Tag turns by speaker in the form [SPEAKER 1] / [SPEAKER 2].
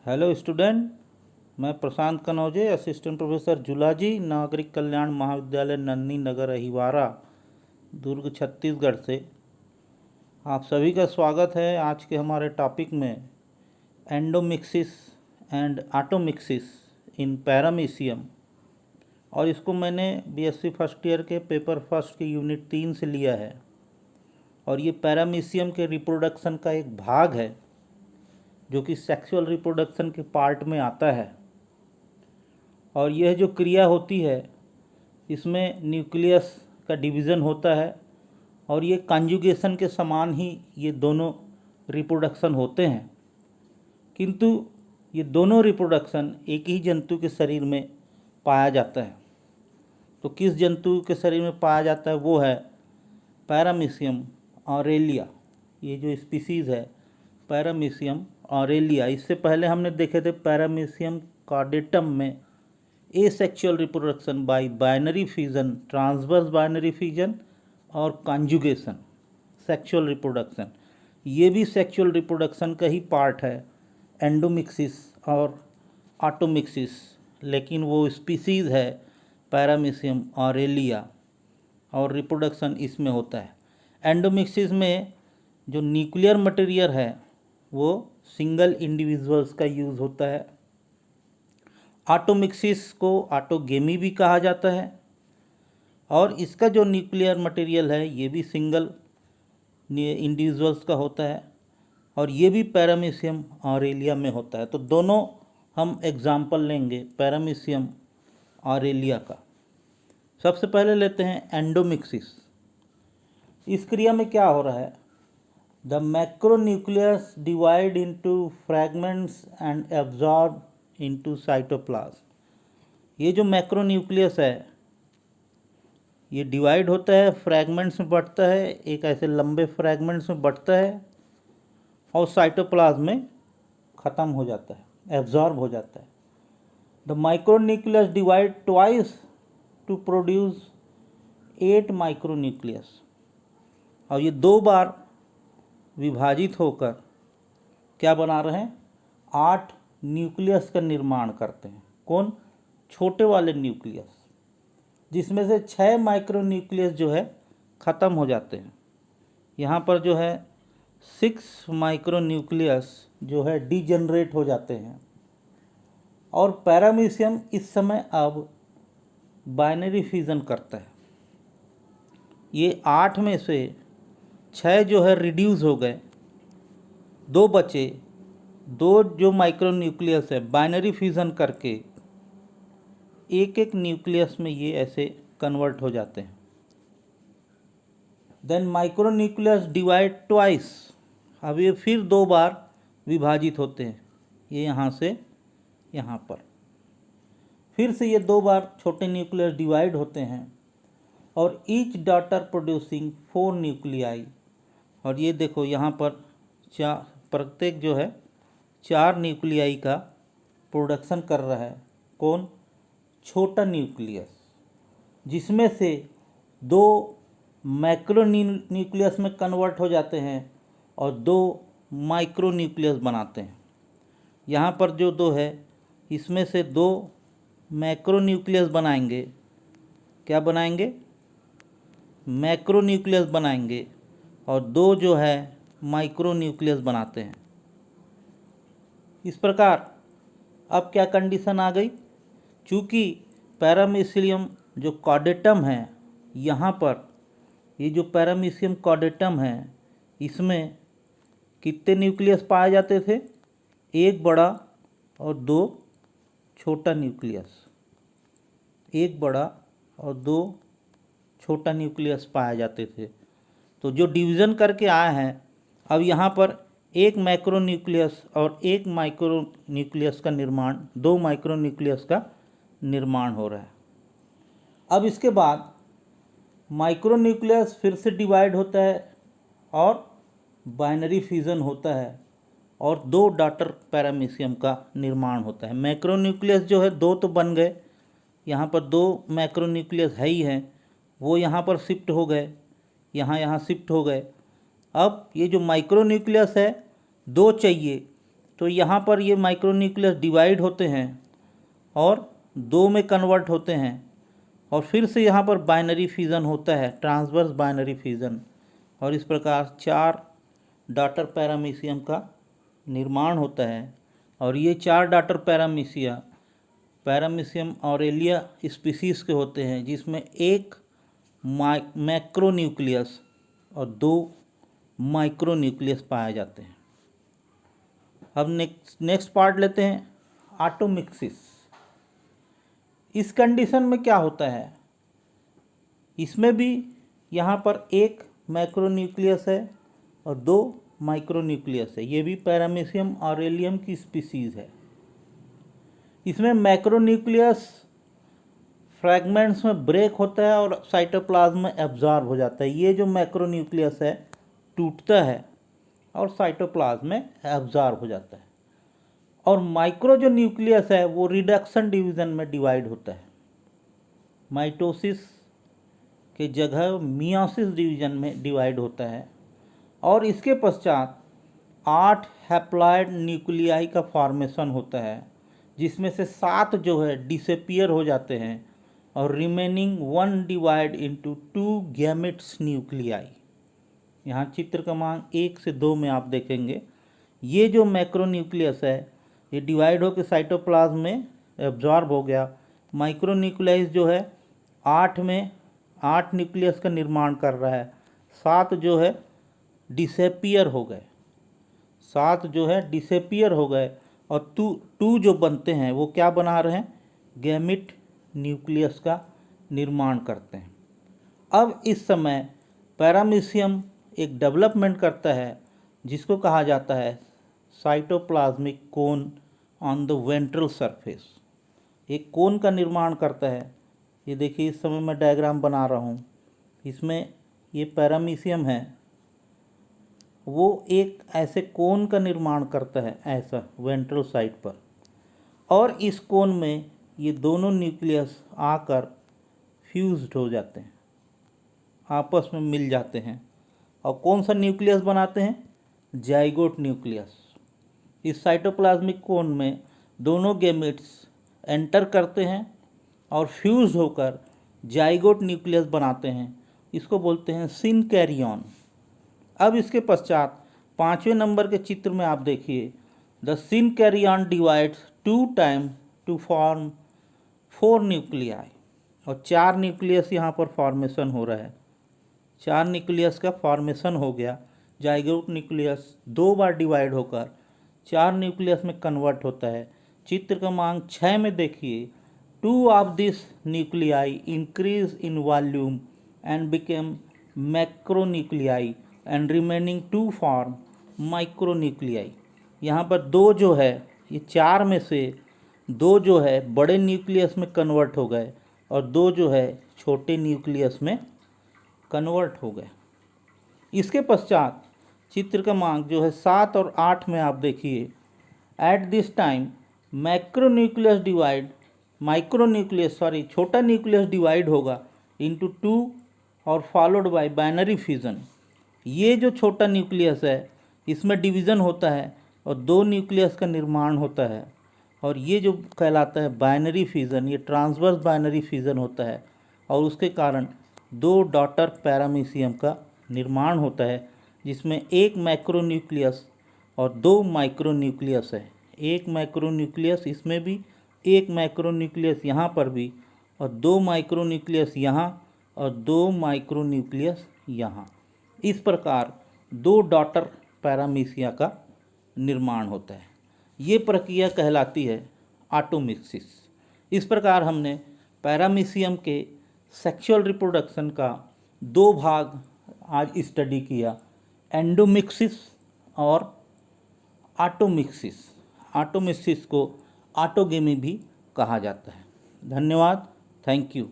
[SPEAKER 1] Hello student, मैं प्रशांत Kanoje, assistant professor zoology, नागरिक कल्याण महाविद्यालय नन्ही नगर अहिवारा, दुर्ग छत्तीसगढ़ से आप सभी का स्वागत है। आज के हमारे टॉपिक में एंडोमिक्सिस एंड ऑटोमिक्सिस इन पैरामीशियम, और इसको मैंने बीएससी फर्स्ट ईयर के पेपर फर्स्ट की यूनिट 3 से लिया है। और ये पैरामीशियम के रिप्रोडक्शन का एक भाग है जो कि सेक्सुअल रिप्रोडक्शन के पार्ट में आता है। और यह जो क्रिया होती है इसमें न्यूक्लियस का डिवीज़न होता है और ये कॉन्जुगेशन के समान ही ये दोनों रिप्रोडक्शन होते हैं, किंतु ये दोनों रिप्रोडक्शन एक ही जंतु के शरीर में पाया जाता है। तो किस जंतु के शरीर में पाया जाता है वो है पैरामीशियम ऑरेलिया। ये जो स्पीसीज़ है पैरामीशियम ऑरेलिया, इससे पहले हमने देखे थे पैरामीशियम कॉर्डेटम में asexual reproduction by binary fission, transverse binary fission और कॉन्जुगेशन, सेक्सुअल रिप्रोडक्शन। ये भी सेक्सुअल रिप्रोडक्शन का ही पार्ट है, एंडोमिक्सिस और ऑटोमिक्सिस, लेकिन वो स्पीसीज़ है पैरामीशियम ऑरेलिया और रिप्रोडक्शन इसमें होता है। एंडोमिक्सिस में जो न्यूक्लियर मटेरियल है वो सिंगल इंडिविजुअल्स का यूज़ होता है। ऑटोमिक्सिस को ऑटोगेमी भी कहा जाता है और इसका जो न्यूक्लियर मटेरियल है ये भी सिंगल इंडिविजुअल्स का होता है और ये भी पैरामीशियम ऑरेलिया में होता है। तो दोनों हम एग्जाम्पल लेंगे पैरामीशियम ऑरेलिया का। सबसे पहले लेते हैं एंडोमिक्सिस। इस क्रिया में क्या हो रहा है? The macronucleus divide into fragments and absorb into cytoplasm। ये जो मैक्रोन्यूक्लियस है ये डिवाइड होता है, फ्रैगमेंट्स में बढ़ता है, एक ऐसे लंबे फ्रैगमेंट्स में बढ़ता है और साइटोप्लाज्म में ख़त्म हो जाता है, एब्जॉर्ब हो जाता है। The micronucleus divide twice to produce 8 micronucleus. और ये 2 बार विभाजित होकर क्या बना रहे हैं? 8 न्यूक्लियस का निर्माण करते हैं। कौन? छोटे वाले न्यूक्लियस, जिसमें से 6 माइक्रोन्यूक्लियस जो है ख़त्म हो जाते हैं। यहाँ पर जो है 6 माइक्रोन्यूक्लियस जो है डीजनरेट हो जाते हैं। और पैरामीशियम इस समय अब बाइनरी फ्यूजन करता है। ये 8 में से 6 जो है रिड्यूस हो गए, 2 बचे। 2 जो माइक्रोन्यूक्लियस है बाइनरी फ्यूज़न करके एक एक न्यूक्लियस में ये ऐसे कन्वर्ट हो जाते हैं। Then micronucleus divide twice. अब ये फिर 2 बार विभाजित होते हैं, ये यहाँ से यहाँ पर। फिर से ये 2 बार छोटे न्यूक्लियस डिवाइड होते हैं और ईच डॉटर प्रोड्यूसिंग 4 न्यूक्लियाई। और ये देखो यहाँ पर प्रत्येक जो है 4 न्यूक्लियाई का प्रोडक्शन कर रहा है। कौन? छोटा न्यूक्लियस, जिसमें से 2 मैक्रो न्यूक्लियस में कन्वर्ट हो जाते हैं और 2 माइक्रो न्यूक्लियस बनाते हैं। यहाँ पर जो 2 है इसमें से 2 मैक्रो न्यूक्लियस बनाएंगे। क्या बनाएंगे? मैक्रो न्यूक्लियस बनाएंगे और 2 जो है माइक्रो न्यूक्लियस बनाते हैं। इस प्रकार अब क्या कंडीशन आ गई? चूँकि पैरामीशियम जो कॉर्डेटम है, यहाँ पर ये जो पैरामीशियम कॉर्डेटम है इसमें कितने न्यूक्लियस पाए जाते थे? 1 बड़ा और 2 छोटा न्यूक्लियस। 1 बड़ा और 2 छोटा न्यूक्लियस पाए जाते थे। तो जो डिवीज़न करके आया है, अब यहाँ पर 1 मैक्रो न्यूक्लियस और 1 माइक्रो न्यूक्लियस का निर्माण, 2 माइक्रो न्यूक्लियस का निर्माण हो रहा है। अब इसके बाद माइक्रो न्यूक्लियस फिर से डिवाइड होता है और बाइनरी फ्यूज़न होता है और 2 डॉटर पैरामीशियम का निर्माण होता है। मैक्रो न्यूक्लियस जो है 2 तो बन गए, यहाँ पर 2 मैक्रो न्यूक्लियस है ही हैं, वो यहाँ पर शिफ्ट हो गए, यहाँ शिफ्ट हो गए। अब ये जो माइक्रो न्यूक्लियस है 2 चाहिए, तो यहाँ पर ये माइक्रोन्यूक्लियस डिवाइड होते हैं और 2 में कन्वर्ट होते हैं, और फिर से यहाँ पर बाइनरी फिजन होता है, ट्रांसवर्स बाइनरी फिजन, और इस प्रकार 4 डॉटर पैरामीशियम का निर्माण होता है। और ये 4 डॉटर पैरामीशियम ऑरेलिया स्पीसीज़ के होते हैं, जिसमें एक मैक्रोन्यूक्लियस और 2 माइक्रोन्यूक्लियस पाए जाते हैं। अब नेक्स्ट पार्ट लेते हैं, ऑटोमिक्सिस। इस कंडीशन में क्या होता है, इसमें भी यहाँ पर एक मैक्रोन्यूक्लियस है और 2 माइक्रोन्यूक्लियस है। ये भी पैरामीशियम ऑरेलियम की स्पीसीज़ है। इसमें मैक्रोन्यूक्लियस फ्रैगमेंट्स में ब्रेक होता है और साइटोप्लाज्म में एब्जॉर्ब हो जाता है। ये जो मैक्रोन्यूक्लियस है टूटता है और साइटोप्लाज्म में एब्जॉर्ब हो जाता है। और माइक्रो जो न्यूक्लियस है वो रिडक्शन डिवीज़न में डिवाइड होता है। माइटोसिस के जगह मियोसिस डिवीज़न में डिवाइड होता है। और इसके पश्चात 8 हैप्लॉइड न्यूक्लियाई का फॉर्मेशन होता है, जिसमें से 7 जो है डिसअपीयर हो जाते हैं और remaining 1 divide into 2 gametes nuclei. यहाँ चित्र क्रमांक 1 से 2 में आप देखेंगे, ये जो मैक्रोन्यूक्लियस है ये डिवाइड होकर साइटोप्लाज्म में एब्जॉर्ब हो गया। माइक्रोन्यूक्लियस जो है 8 में 8 न्यूक्लियस का निर्माण कर रहा है, 7 जो है डिसअपीयर हो गए, 7 जो है डिसअपीयर हो गए, और 2 जो बनते हैं वो क्या बना रहे हैं, गैमिट न्यूक्लियस का निर्माण करते हैं। अब इस समय पैरामीशियम एक डेवलपमेंट करता है जिसको कहा जाता है cytoplasmic cone on the ventral surface. एक कोन का निर्माण करता है। ये देखिए, इस समय मैं डायग्राम बना रहा हूँ, इसमें ये पैरामीशियम है, वो एक ऐसे कोन का निर्माण करता है ऐसा वेंट्रल साइड पर, और इस कोन में ये दोनों न्यूक्लियस आकर फ्यूज्ड हो जाते हैं, आपस में मिल जाते हैं, और कौन सा न्यूक्लियस बनाते हैं, जाइगोट न्यूक्लियस। इस साइटोप्लाज्मिक कोन में दोनों गैमेट्स एंटर करते हैं और फ्यूज होकर जाइगोट न्यूक्लियस बनाते हैं, इसको बोलते हैं सिनकैरियन। अब इसके पश्चात 5वें नंबर के चित्र में आप देखिए, the synkaryon divides 2 time to form 4 nuclei, और 4 न्यूक्लियस यहाँ पर फॉर्मेशन हो रहा है। 4 न्यूक्लियस का फॉर्मेशन हो गया। जाइगोट न्यूक्लियस 2 बार डिवाइड होकर 4 न्यूक्लियस में कन्वर्ट होता है। चित्र क्रमांक 6 में देखिए, 2 of this nuclei increase in volume and became macronuclei and remaining 2 form micronuclei. यहाँ पर 2 जो है, ये 4 में से 2 जो है बड़े न्यूक्लियस में कन्वर्ट हो गए और 2 जो है छोटे न्यूक्लियस में कन्वर्ट हो गए। इसके पश्चात चित्र क्रमांक जो है 7 और 8 में आप देखिए, एट दिस टाइम छोटा न्यूक्लियस डिवाइड होगा इंटू 2 और फॉलोड बाय बाइनरी फ्यूजन। ये जो छोटा न्यूक्लियस है इसमें डिवीज़न होता है और 2 न्यूक्लियस का निर्माण होता है, और ये जो कहलाता है बाइनरी फ्यूज़न, ये ट्रांसवर्स बाइनरी फ्यूज़न होता है, और उसके कारण 2 डॉटर पैरामीशियम का निर्माण होता है, जिसमें एक मैक्रोन्यूक्लियस और 2 माइक्रोन्यूक्लियस है। एक मैक्रोन्यूक्लियस इसमें भी, एक मैक्रोन्यूक्लियस यहाँ पर भी, और 2 माइक्रोन्यूक्लियस यहाँ और 2 माइक्रोन्यूक्लियस यहाँ। इस प्रकार 2 डॉटर पैरामीशिया का निर्माण होता है। ये प्रक्रिया कहलाती है ऑटोमिक्सिस। इस प्रकार हमने पैरामीशियम के सेक्सुअल रिप्रोडक्शन का 2 भाग आज स्टडी किया, एंडोमिक्सिस और ऑटोमिक्सिस। ऑटोमिक्सिस को ऑटोगेमी भी कहा जाता है। धन्यवाद, थैंक यू।